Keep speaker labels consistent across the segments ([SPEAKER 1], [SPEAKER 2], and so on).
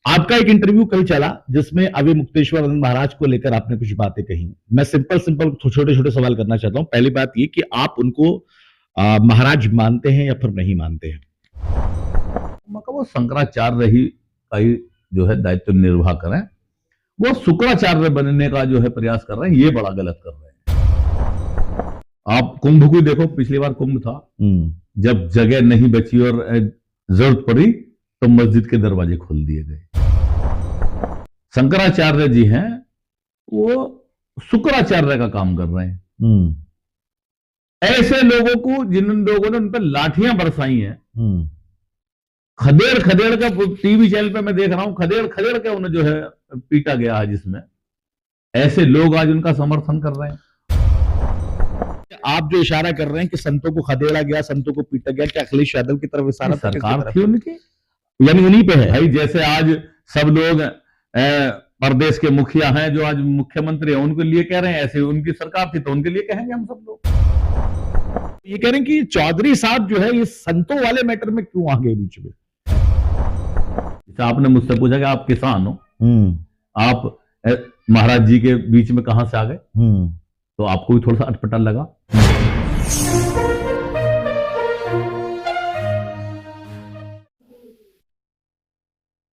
[SPEAKER 1] आपका एक इंटरव्यू कल चला जिसमें अभी मुक्तेश्वर आनंद महाराज को लेकर आपने कुछ बातें कही। मैं सिंपल सिंपल छोटे छोटे सवाल करना चाहता हूं। पहली बात ये कि आप उनको महाराज मानते हैं या फिर नहीं मानते हैं?
[SPEAKER 2] मतलब वो शंकराचार्य ही का ही जो है दायित्व निर्वाह करें। वो शुक्राचार्य बनने का जो है प्रयास कर रहे हैं, ये बड़ा गलत कर रहे हैं। आप कुंभ को देखो, पिछली बार कुंभ था, जब जगह नहीं बची और जरूरत पड़ी तो मस्जिद के दरवाजे खोल दिए गए। शंकराचार्य जी हैं, वो शुक्राचार्य का काम कर रहे हैं। ऐसे लोगों को जिन लोगों ने उन पर लाठियां बरसाई हैं, खदेड़ खदेड़ का टीवी चैनल पे मैं देख रहा हूं, खदेड़ खदेड़ के उन्हें जो है पीटा गया है, जिसमें ऐसे लोग आज उनका समर्थन कर रहे हैं।
[SPEAKER 1] आप जो इशारा कर रहे हैं कि संतों को खदेड़ा गया, संतों को पीटा गया, क्या अखिलेश यादव की तरफ इशारा
[SPEAKER 2] सरकार थी उनकी,
[SPEAKER 1] यानी उन्हीं पे है
[SPEAKER 2] भाई। जैसे आज सब लोग प्रदेश के मुखिया हैं जो आज मुख्यमंत्री हैं, उनके लिए कह रहे हैं, ऐसे उनकी सरकार थी तो उनके लिए कहेंगे हम सब लोग।
[SPEAKER 1] ये कह रहे हैं कि चौधरी साहब जो है ये संतों वाले मैटर में क्यों आ गए बीच में?
[SPEAKER 2] आपने मुझसे पूछा कि आप किसान हो, आप महाराज जी के बीच में कहां से आ गए, तो आपको भी थोड़ा सा अटपटा लगा।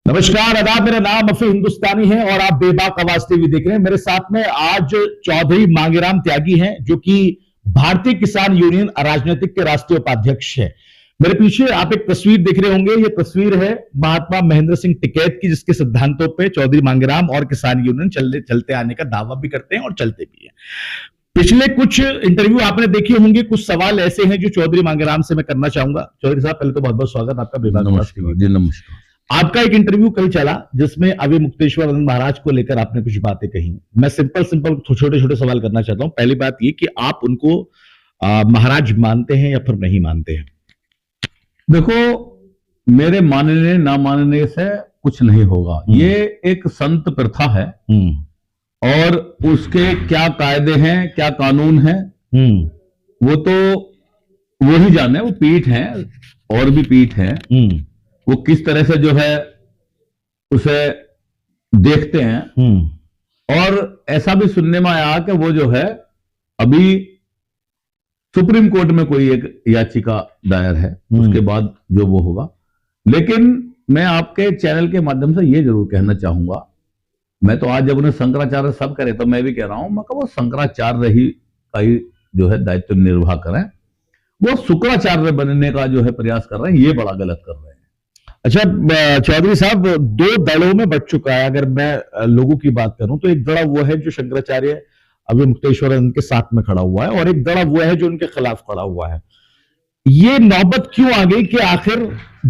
[SPEAKER 1] नमस्कार, आदाब, मेरा नाम अफी हिंदुस्तानी है और आप बेबाक आवाज टीवी देख रहे हैं। मेरे साथ में आज चौधरी मांगेराम त्यागी हैं, जो कि भारतीय किसान यूनियन राजनीतिक के राष्ट्रीय उपाध्यक्ष है। मेरे पीछे आप एक तस्वीर देख रहे होंगे, ये तस्वीर है महात्मा महेंद्र सिंह टिकैत की, जिसके सिद्धांतों पे चौधरी मांगेराम और किसान यूनियन चलते आने का दावा भी करते हैं और चलते भी हैं। पिछले कुछ इंटरव्यू आपने देखे होंगे, कुछ सवाल ऐसे हैं जो चौधरी मांगेराम से मैं करना चाहूंगा। चौधरी साहब, पहले तो बहुत बहुत स्वागत आपका बेबाक आवाज टीवी।
[SPEAKER 2] जी नमस्कार।
[SPEAKER 1] आपका एक इंटरव्यू कल चला जिसमें अभी मुक्तेश्वर आनंद महाराज को लेकर आपने कुछ बातें कही। मैं सिंपल सिंपल छोटे छोटे सवाल करना चाहता हूं। पहली बात ये कि आप उनको महाराज मानते हैं या फिर नहीं मानते हैं?
[SPEAKER 2] देखो, मेरे मानने ना मानने से कुछ नहीं होगा। ये एक संत प्रथा है और उसके क्या कायदे हैं, क्या कानून है, वो तो वो ही जाने। वो पीठ है और भी पीठ है, वो किस तरह से जो है उसे देखते हैं। और ऐसा भी सुनने में आया कि वो जो है अभी सुप्रीम कोर्ट में कोई एक याचिका दायर है, उसके बाद जो वो होगा। लेकिन मैं आपके चैनल के माध्यम से ये जरूर कहना चाहूंगा, मैं तो आज जब उन्हें शंकराचार्य सब करे तो मैं भी कह रहा हूं, मतलब वो शंकराचार्य ही का ही जो है दायित्व निर्वाह करें। वो शुक्राचार्य बनने का जो है प्रयास कर रहे हैं, ये बड़ा गलत कर रहे हैं।
[SPEAKER 1] अच्छा चौधरी साहब, दो दलों में बट चुका है। अगर मैं लोगों की बात करूं तो एक दड़ा वो है जो शंकराचार्य अभी मुक्तेश्वर आनंद के साथ में खड़ा हुआ है और एक दड़ा वो है जो उनके खिलाफ खड़ा हुआ है। ये नौबत क्यों आ गई कि आखिर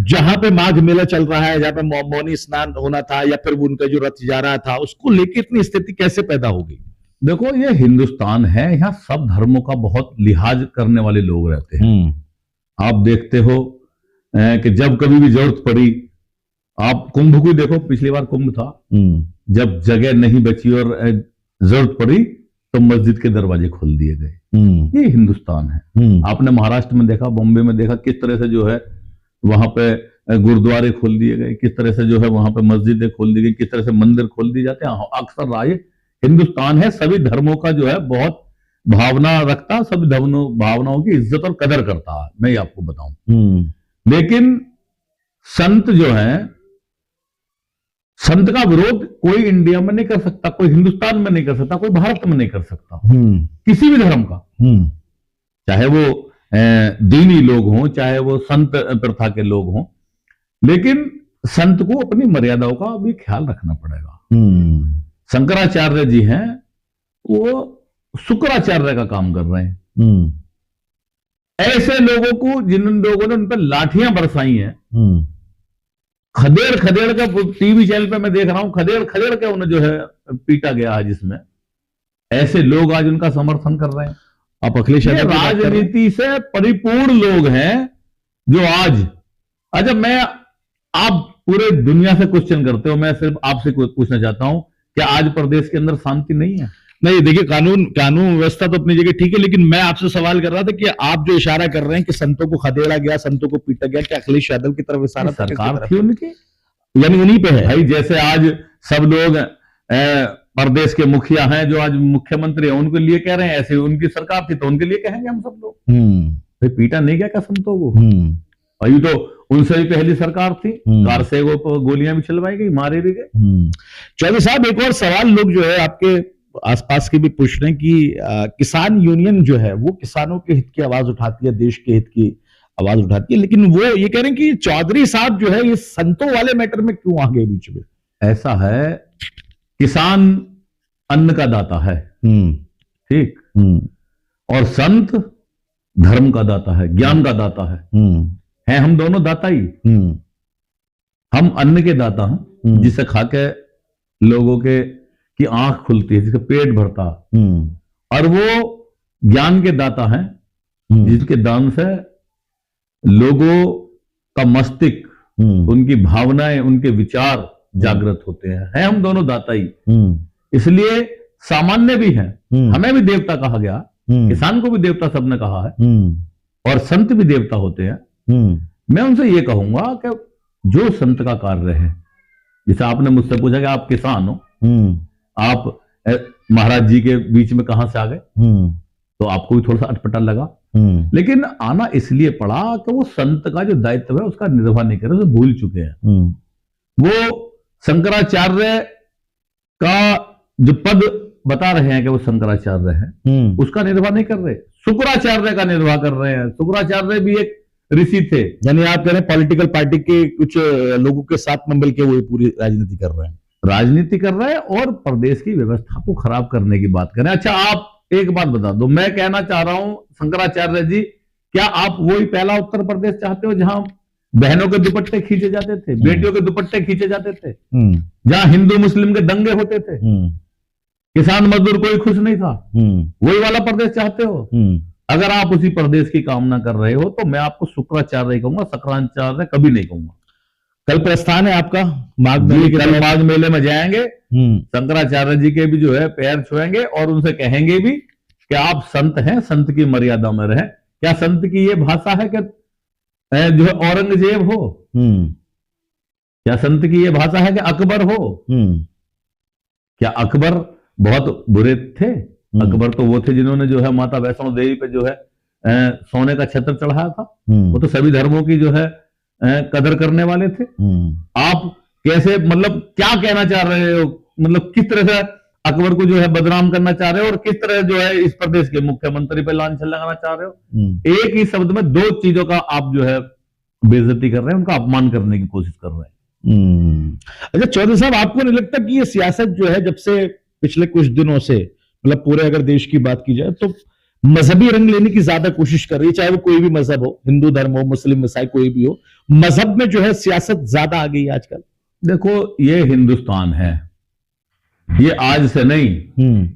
[SPEAKER 1] जहां पे माघ मेला चल रहा है, जहां पे मौनी स्नान होना था या फिर उनका जो रथ जा रहा था, उसको लेकर इतनी स्थिति कैसे पैदा होगी?
[SPEAKER 2] देखो, ये हिंदुस्तान है, यहाँ सब धर्मों का बहुत लिहाज करने वाले लोग रहते हैं। आप देखते हो कि जब कभी भी जरूरत पड़ी, आप कुंभ को देखो, पिछली बार कुंभ था, जब जगह नहीं बची और जरूरत पड़ी तो मस्जिद के दरवाजे खोल दिए गए। ये हिंदुस्तान है। आपने महाराष्ट्र में देखा, बॉम्बे में देखा, किस तरह से जो है वहां पे गुरुद्वारे खोल दिए गए, किस तरह से जो है वहां पे मस्जिदें खोल दी गई, किस तरह से मंदिर खोल दिए जाते हैं। अक्सर राय हिंदुस्तान है, सभी धर्मों का जो है बहुत भावना रखता, सभी भावनाओं की इज्जत और कदर करता है, मैं ये आपको बताऊं। लेकिन संत जो है, संत का विरोध कोई इंडिया में नहीं कर सकता, कोई हिंदुस्तान में नहीं कर सकता, कोई भारत में नहीं कर सकता, किसी भी धर्म का। चाहे वो दीनी लोग हों, चाहे वो संत प्रथा के लोग हों, लेकिन संत को अपनी मर्यादाओं का भी ख्याल रखना पड़ेगा। शंकराचार्य जी हैं, वो शुक्राचार्य का काम कर रहे हैं। ऐसे लोगों को जिन लोगों ने उन पर लाठियां बरसाई हैं, खदेड़ खदेड़ का टीवी चैनल पे मैं देख रहा हूं, खदेड़ खदेड़ के उन्हें जो है पीटा गया है, जिसमें ऐसे लोग आज उनका समर्थन कर रहे हैं।
[SPEAKER 1] आप अखिलेश यादव
[SPEAKER 2] राजनीति से परिपूर्ण लोग हैं जो आज, अच्छा मैं, आप पूरे दुनिया से क्वेश्चन करते हो, मैं सिर्फ आपसे पूछना चाहता हूं, क्या आज प्रदेश के अंदर शांति नहीं है?
[SPEAKER 1] नहीं, देखिए, कानून व्यवस्था तो अपनी जगह ठीक है, लेकिन मैं आपसे सवाल कर रहा था कि आप जो इशारा कर रहे हैं कि संतों को खदेड़ा गया, संतों को पीटा गया, क्या अखिलेश यादव की तरफ इशारा?
[SPEAKER 2] सरकार थी उनकी,
[SPEAKER 1] यानी उन्हीं पे है
[SPEAKER 2] भाई। जैसे आज सब लोग प्रदेश के मुखिया हैं, जो आज मुख्यमंत्री हैं, उनके लिए कह रहे हैं, ऐसे उनकी सरकार थी तो उनके लिए कहेंगे हम सब लोग। भाई पीटा नहीं गया क्या संतों को? भाई तो उनसे भी पहली सरकार थी, कार से वो गोलियां भी चलवाई गई, मारे भी गए।
[SPEAKER 1] चौधरी साहब, एक और सवाल लोग जो है आपके आसपास के भी पूछ रहे हैं कि किसान यूनियन जो है वो किसानों के हित की आवाज उठाती है, देश के हित की आवाज उठाती है, लेकिन वो ये कह रहे हैं कि चौधरी साहब जो है ये संतों वाले मैटर में क्यों आ गए बीच में?
[SPEAKER 2] ऐसा है, किसान अन्न का दाता है, ठीक, और संत धर्म का दाता है, ज्ञान का दाता है हम दोनों दाता ही। हम अन्न के दाता हैं, जिसे खा के लोगों के की आंख खुलती है, जिसका पेट भरता, और वो ज्ञान के दाता हैं, जिसके दान से लोगों का मस्तिष्क, उनकी भावनाएं, उनके विचार जागृत होते हैं हम दोनों दाता ही। इसलिए सामान्य भी हैं, हमें भी देवता कहा गया, किसान को भी देवता सबने कहा है, और संत भी देवता होते हैं। मैं उनसे ये कहूंगा कि जो संत का कार्य है, जैसे आपने मुझसे पूछा कि आप किसान हो, आप महाराज जी के बीच में कहां से आ गए, तो आपको भी थोड़ा सा अटपटा लगा, लेकिन आना इसलिए पड़ा कि वो संत का जो दायित्व है उसका निर्वाह नहीं कर रहे, उसे भूल चुके हैं। वो शंकराचार्य का जो पद बता रहे हैं कि वो शंकराचार्य हैं, उसका निर्वाह नहीं कर रहे, शुक्राचार्य का निर्वाह कर रहे हैं। शुक्राचार्य भी एक ऋषि थे।
[SPEAKER 1] यानी आप कह रहे हैं पॉलिटिकल पार्टी के कुछ लोगों के साथ में मिलकर वो पूरी राजनीति कर रहे हैं,
[SPEAKER 2] राजनीति कर रहे हैं और प्रदेश की व्यवस्था को खराब करने की बात करें। अच्छा, आप एक बात बता दो, मैं कहना चाह रहा हूं शंकराचार्य जी, क्या आप वही पहला उत्तर प्रदेश चाहते हो जहां बहनों के दुपट्टे खींचे जाते थे, बेटियों के दुपट्टे खींचे जाते थे, जहां हिंदू मुस्लिम के दंगे होते थे, किसान मजदूर कोई खुश नहीं था? वही वाला प्रदेश चाहते हो? अगर आप उसी प्रदेश की कामना कर रहे हो तो मैं आपको शुक्राचार्य कहूंगा, शंकराचार्य कभी नहीं कहूंगा।
[SPEAKER 1] कल प्रस्थान है आपका माघ
[SPEAKER 2] मेले के, कल माघ मेले में जाएंगे, शंकराचार्य जी के भी जो है पैर छुएंगे और उनसे कहेंगे भी कि आप संत हैं, संत की मर्यादा में रहें। क्या संत की ये भाषा है कि जो है औरंगजेब हो? क्या संत की ये भाषा है कि अकबर हो? क्या अकबर बहुत बुरे थे? अकबर तो वो थे जिन्होंने जो है माता वैष्णो देवी पे जो है सोने का छत्र चढ़ाया था। वो तो सभी धर्मों की जो है कदर करने वाले थे। आप कैसे, मतलब क्या कहना चाह रहे हो, मतलब किस तरह से अकबर को जो है बदनाम करना चाह रहे हो और किस तरह जो है इस प्रदेश के मुख्यमंत्री पे लांछन लगाना चाह रहे हो? एक ही शब्द में दो चीजों का आप जो है बेइज्जती कर रहे हैं, उनका अपमान करने की कोशिश कर रहे हैं।
[SPEAKER 1] अच्छा चौधरी साहब, आपको नहीं लगता कि ये सियासत जो है जब से पिछले कुछ दिनों से, मतलब पूरे अगर देश की बात की जाए तो मजहबी रंग लेने की ज्यादा कोशिश कर रही है, चाहे वो कोई भी मजहब हो, हिंदू धर्म हो, मुस्लिम ईसाई कोई भी हो, मजहब में जो है सियासत ज्यादा आ गई है आजकल?
[SPEAKER 2] देखो, ये हिंदुस्तान है, ये आज से नहीं,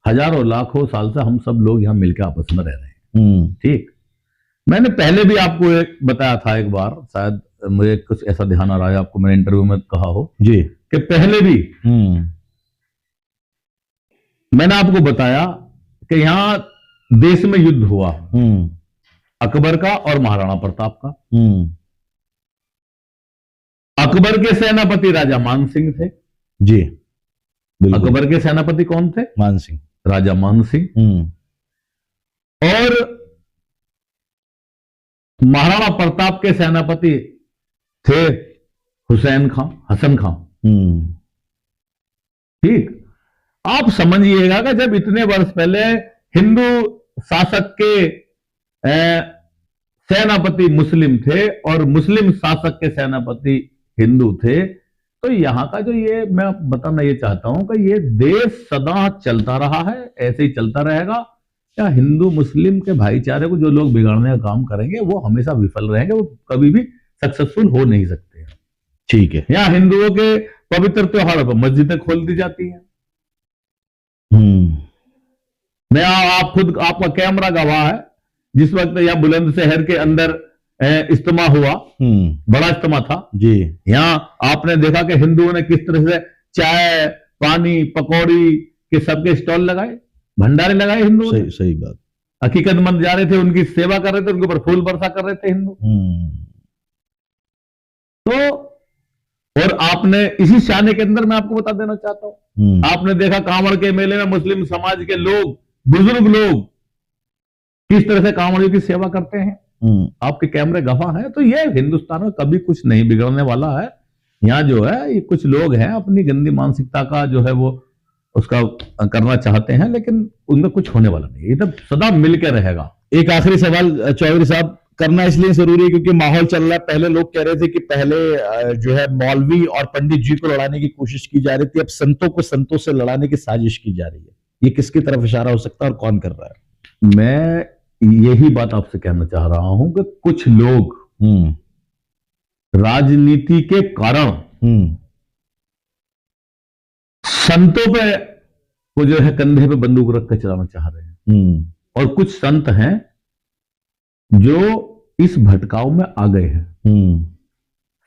[SPEAKER 2] हजारों लाखों साल से हम सब लोग यहां मिलकर आपस में रह रहे हैं, ठीक। मैंने पहले भी आपको एक बताया था, एक बार शायद मुझे कुछ ऐसा ध्यान आ रहा है, आपको मैंने इंटरव्यू में कहा हो
[SPEAKER 1] जी,
[SPEAKER 2] कि पहले भी मैंने आपको बताया कि यहां देश में युद्ध हुआ, अकबर का और महाराणा प्रताप का। अकबर के सेनापति राजा मान सिंह थे
[SPEAKER 1] जी,
[SPEAKER 2] अकबर के सेनापति कौन थे?
[SPEAKER 1] मान सिंह,
[SPEAKER 2] राजा मान सिंह। और महाराणा प्रताप के सेनापति थे हुसैन खां, हसन खां, ठीक। आप समझिएगा कि जब इतने वर्ष पहले हिंदू शासक के सेनापति मुस्लिम थे और मुस्लिम शासक के सेनापति हिंदू थे, तो यहां का जो ये मैं बताना ये चाहता हूं कि ये देश सदा चलता रहा है, ऐसे ही चलता रहेगा। या हिंदू मुस्लिम के भाईचारे को जो लोग बिगाड़ने का काम करेंगे वो हमेशा विफल रहेंगे, वो कभी भी सक्सेसफुल हो नहीं सकते,
[SPEAKER 1] ठीक है।
[SPEAKER 2] यहाँ हिंदुओं के पवित्र त्योहारों पर मस्जिदें खोल दी जाती हैं। मैं आप खुद, आपका कैमरा गवाह है, जिस वक्त यह बुलंदशहर के अंदर इज्तिमा हुआ, बड़ा इज्तिमा था जी, यहाँ आपने देखा कि हिंदुओं ने किस तरह से चाय, पानी, पकौड़ी के सबके स्टॉल लगाए, भंडारे लगाए हिंदुओं ने।
[SPEAKER 1] सही बात।
[SPEAKER 2] हकीकतमंद जा रहे थे, उनकी सेवा कर रहे थे, उनके ऊपर फूल बरसा कर रहे थे हिंदू। तो और आपने इसी शाने के अंदर मैं आपको बता देना चाहता हूं, आपने देखा कांवड़ के मेले में मुस्लिम समाज के लोग, बुजुर्ग लोग किस तरह से कांवड़ियों की सेवा करते हैं, आपके कैमरे गवाह हैं। तो ये हिंदुस्तान में कभी कुछ नहीं बिगड़ने वाला है। यहाँ जो है ये कुछ लोग हैं अपनी गंदी मानसिकता का जो है वो उसका करना चाहते हैं, लेकिन उनमें कुछ होने वाला नहीं, ये तो सदा मिलकर रहेगा।
[SPEAKER 1] एक आखिरी सवाल चौधरी साहब, करना इसलिए जरूरी है क्योंकि माहौल चल रहा है। पहले लोग कह रहे थे कि पहले जो है मौलवी और पंडित जी को लड़ाने की कोशिश की जा रही थी, अब संतों को संतों से लड़ाने की साजिश की जा रही है। ये किसकी तरफ इशारा हो सकता है और कौन कर रहा है?
[SPEAKER 2] मैं यही बात आपसे कहना चाह रहा हूं कि कुछ लोग राजनीति के कारण संतों पे वो जो है कंधे पे बंदूक रख कर चलाना चाह रहे हैं, और कुछ संत हैं जो इस भटकाव में आ गए हैं।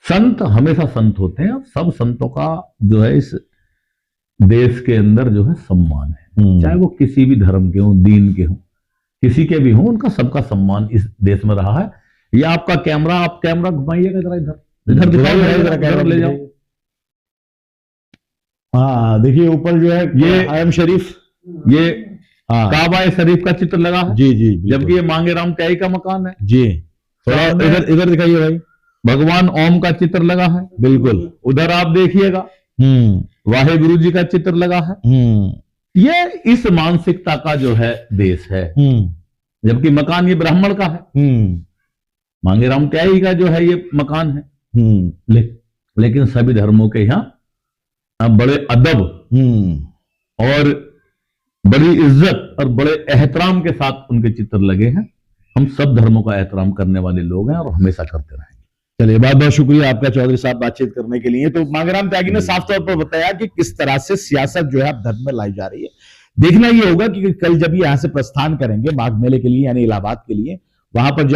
[SPEAKER 2] संत हमेशा संत होते हैं, सब संतों का जो है इस देश के अंदर जो है सम्मान है, चाहे वो किसी भी धर्म के हों, दीन के हों, किसी के भी हों, उनका सबका सम्मान इस देश में रहा है। ये आपका कैमरा, आप कैमरा घुमाइएगा जरा, इधर दिखाइए, ले जाओ।
[SPEAKER 1] हाँ देखिए ऊपर जो है ये आयम शरीफ,
[SPEAKER 2] ये काबा शरीफ का चित्र लगा है।
[SPEAKER 1] जी जी,
[SPEAKER 2] जबकि ये मांगेराम त्यागी का मकान है
[SPEAKER 1] जी। थोड़ा इधर इधर दिखाइए भाई।
[SPEAKER 2] भगवान ओम का चित्र लगा है,
[SPEAKER 1] बिल्कुल
[SPEAKER 2] उधर आप देखिएगा वाहेगुरु जी का चित्र लगा है। ये इस मानसिकता का जो है देश है, जबकि मकान ये ब्राह्मण का है, मांगेराम त्यागी का जो है ये मकान है। लेकिन सभी धर्मों के यहाँ बड़े अदब और बड़ी इज्जत और बड़े एहतराम के साथ उनके चित्र लगे हैं। हम सब धर्मों का एहतराम करने वाले लोग हैं और हमेशा करते रहेंगे।
[SPEAKER 1] चलिए, बहुत बहुत शुक्रिया आपका चौधरी साहब बातचीत करने के लिए। तो मांगेराम त्यागी ने साफ तौर पर बताया कि किस तरह से सियासत जो है अब धर्म में लाई जा रही है। देखना ये होगा कि कल जब ये यहाँ से प्रस्थान करेंगे माघ मेले के लिए यानी इलाहाबाद के लिए, वहां पर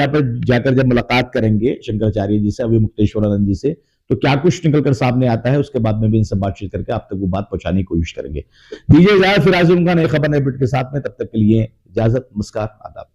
[SPEAKER 1] जाकर जब मुलाकात करेंगे शंकराचार्य जी से, अभी मुक्तेश्वरानंद जी से, तो क्या कुछ निकलकर सामने आता है उसके बाद में भी इनसे बातचीत करके आप तक वो बात पहुंचाने की कोशिश करेंगे। दीजिए इजाजत, फिर हाजिर होऊंगा नई खबर नए अपडेट के साथ में। तब तक के लिए इजाजत, नमस्कार, आदाब।